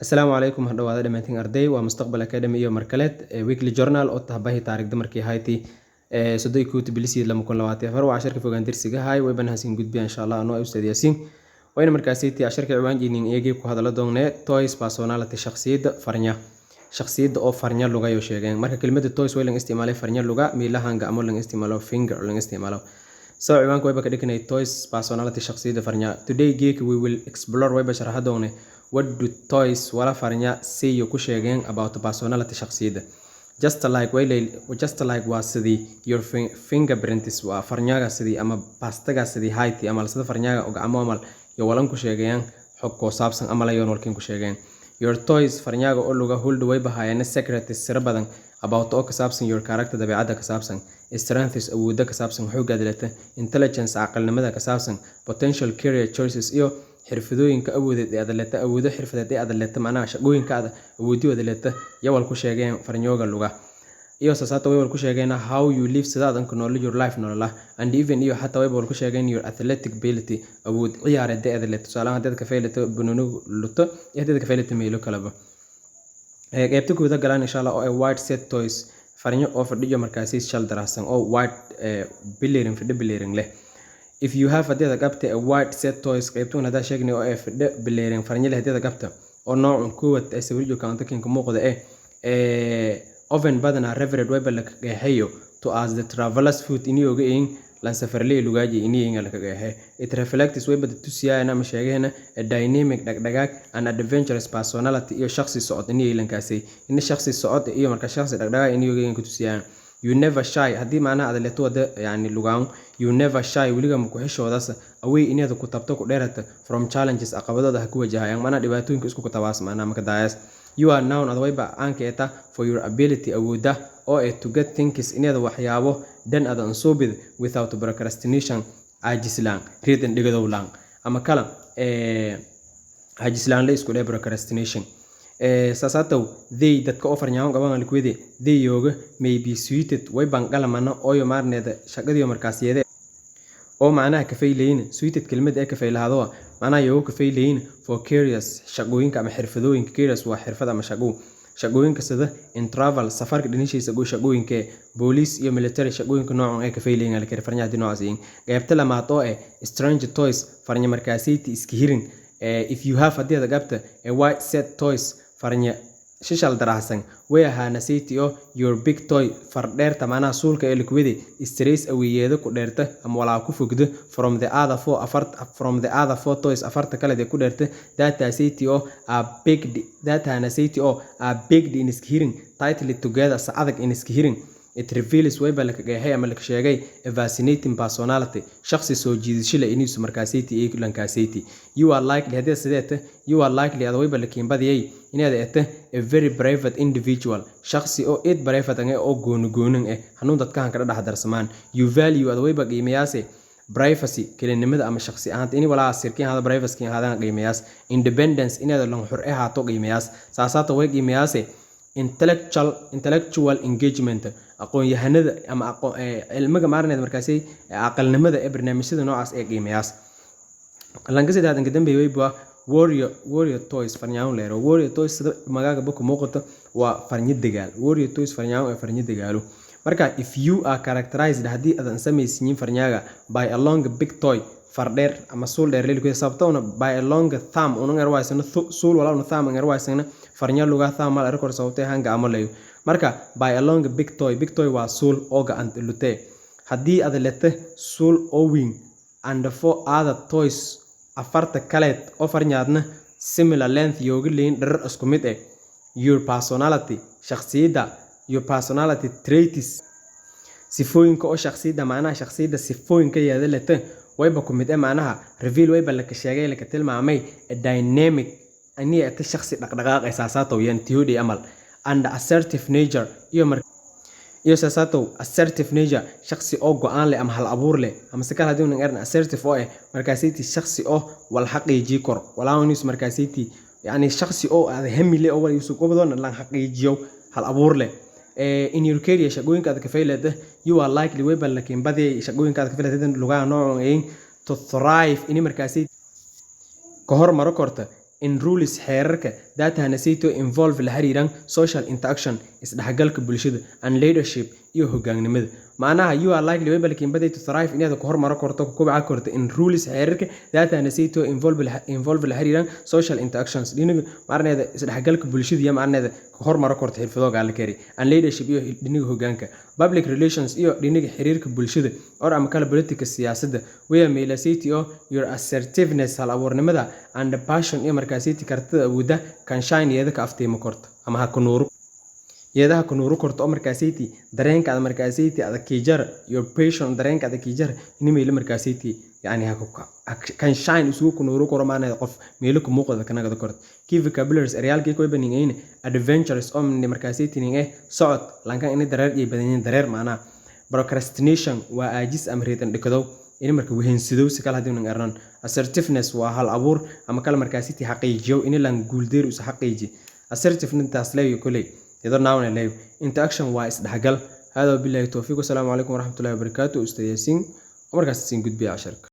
السلام عليكم هذا دمانتين أردي ومستقبل أكاديمي iyo markaleed weekly journal oo tabahi taariikhda markii hayti sodon kuuti bilisi lama kun labaatan afar waa casharka fogaan dirsiga hay way banaasin gudbiya insha Allah anoo ustaad yaasiin wayna markaasi tii casharka ciwaan jiinin eegay ku hadala doonee toys personality shakhsiyadda oo farnya luga yo sheegeen marka kelmadda toys way laga isticmaalay farnya luga miilahanga ama laga isticmaalo finger laga isticmaalo soo ciwaanka way ba ka dhignay toys personality shakhsiyadda farnya today geek we will explore way ba sharaxa doonee what do toys wala farnya say you ku sheegeen about personality shakhsiyadda just like was sidii your fingerprints waa farnyaga sidii ama pastaga sidii hayti ama sida farnyaga oo gacmo amal iyo walan ku sheegayaan xog ko saabsan ama la yoon walkin ku sheegeen your toys farnyaga oo luga hold way bahayeen secrets sir badan about oo ka saabsan your character dabeecadda ka saabsan strengths awoodda ka saabsan xoogga dalata intelligence aqalnimada ka saabsan potential career choices iyo xirfadooyinka awoodeed ee adaleta awoodo xirfadeed ee adaleta macnaha shaqooyinkaada awoodii adaleta yawal ku sheegeen farnyooga luga iyo saasata way wal ku sheegeen how you live sidaadan ku nool your life nolola and even iyo xataa way wal ku sheegeen your athletic ability awood ciyaareed ee adaleta tusaalahan dadka feelata bununu luto iyo dadka feelata meelo kalaba qaybta guuda galaan insha Allah oo white set toys farnyo oo fadhiyo markaasi shal darasan oo white bilirin leh if you have hadii qabta a white set toys qaybtoon hada sheegnay oo ay fadhi bilirin farnyo leh hadii qabta oo nooc kuwad ay sawirjo kaanta kinka muuqda oven badana reverend way balka qeexayo to as the travelers food iniyooga in lan safarley lugaaji iniinga la qeexay it reflects way bad tusiyana ma sheegayna a dynamic dhaqdhaqaaq and adventurous personality iyo shakhsi socod iniilankaasay in shakhsi socod iyo marka shakhsi dhaqdhaqaaq iniyooga in ku tusiyaan you never shy hadii maana aad leeto wada yani lugaan you never shy waliga ma ku xishoodaas away inaad ku tabto ku dheerata from challenges aqabadada ha ku wajahayaan maana dhibaatooyinka isku tabaas maana marka daayas you are known adwayba aankeeta for your ability awooda oo ay to get things inaad waxyaabo dan adan soo bid without procrastination ajislaan readan dhigadowlaan ama kala ajislaan la isku dheer procrastination saasaatow they dadka offer nyaan qaban liquid they yoga may be suited way banqalamana oo marneeda shaqadiyo markaasiyada oo macnaha ka fayleyn suited kelmad ee ka faylahado macnaha yoga ka fayleyn for careers shaqooyinka ama xirfadooyinka careers waa xirfad ama shaqooyinka sida in travel safarka dhinishiisa shaqooyinka police iyo military shaqooyinka noocan ee ka fayleyn la kare farnyaha dinoocasiin qaybta lamaad oo strange toys farnya markaasiyada iska hirin if you have hadii aad qabta a white set toys farnya shishal daraxsan way ahaana city oo your big toy fardheerta maana suulka ee liquid stress awiyeeda ku dheerta ama wala ku fogdo from the other four toys afarta kale ee ku dheerta data city oo a big in iskihirin tightly together saadag in iskihirin it reveals way balka qeexay ama la sheegay a fascinating personality shakhsi soo jiidasho leh inuu markaasiti ee lankaasiti you are likely ad way balkiin badiyay inaad eete a very private individual shakhsi oo eed private oo goonugoonan hanuun dadka ka dhaxdarsamaan you value ad way ba qiimeeyase privacy kelinimada ama shakhsi ahaan in wala sirkiin hada privacy hadaan qiimeeyas independence inaad lan xor ahaato qiimeeyas saasaata way qiimeeyase intellectual engagement aqoon yahanada ama cilmiga maarneed markaasay aqalnimada ee barnaamijyada noocaas ee qiimeeyaas lanka sidaadan ka dambeeyay waa warrior toys farnyaan leero warrior toys magaga book muuqato waa farnya dagaal warrior toys farnyaan ee farnya dagaalo marka if you are characterized hadii adan sameeysiin farnyaaga by a long big toy fardheer ama suul dheer leelku sabtawna by a long thumb unun erwaysana suul wala unun thumb erwaysana farnya luga thumb la record sabtay hanga amalayo marka by a long big toy waa suul oo gacan lutee hadii aad leete suul oo weyn and four other toys afarta kale oo farnyaadna similar length yooga leen dhar isku mid your personality traits sifooyinka oo shakhsiyada macnaha shakhsiyada sifooyinka yaada leete wayba ku mid macnaha reveal wayba la ka sheegay la ka tilmaamay a dynamic aniga ta shakhsi dhaqdhaqaaq asaasato yan tiyudi amal and assertive nature iyo saasato assertive nature shakhsi oo go'aan leh ama hal abuur leh ama sakal hadii uu ngarna assertive oo markaasiti shakhsi oo wal xaqiijiyo kor walaa uu markaasiti yani shakhsi oo aad hamile oo wali soo goobdoon la xaqiijiyo hal abuur leh in your career shaqooyinka aad ka fayleed you are likely way balakin badii shaqooyinka aad ka fayleed lugaa noocan to thrive in markaasiti ka hormaro korta in rules xeerarka that hanasito involve la xiriiran social interaction isdhaxgalka bulshada and leadership iyo hoggaanimada macnaha you are likely way balkiin baday to thrive inaad ku hormaro korto ku kobca korto in rules xeerarka that hanasito involve la xiriiran social interactions dhinaga macnaheeda isdhaxgalka bulshada iyo macnaheeda ku hormaro korto xirfadooda la kari and leadership iyo dhinaga hoggaanka public relations iyo dhinaga xiriirka bulshada or ama kala politika siyaasadda way meelasiti oo your assertiveness hal abuurnimada and passion iyo markaasiti kartida awoodda kan shine iyada ka afteemo korto ama ha ku nuuru iyada ha ku nuuru korto oo markaasiti dareenka aad markaasiti aad kiijar your passion dareenka aad kiijar in meel markaasiti yani ha ku kan shine isugu ku nuuru koro maana qof meel ku muuqda kana gada korto key vocabularies realki ko baninayeen adventures oo markaasiti ninge socod lankan in dareer iyo badanyin dareer maana procrastination waa aajis amriitan dhikado in marka wehensidow si kala hadii arnan assertiveness waa hal abuur ama kala markaasiti xaqiijiyo in lan guuldeer us xaqiiji assertiveness taas leeyo kulay يدور ناون الليل interaction وايس دحقل هذا بالله التوفيق والسلام عليكم ورحمة الله وبركاته أستاذ ياسين عمرك سين جود بي عشرك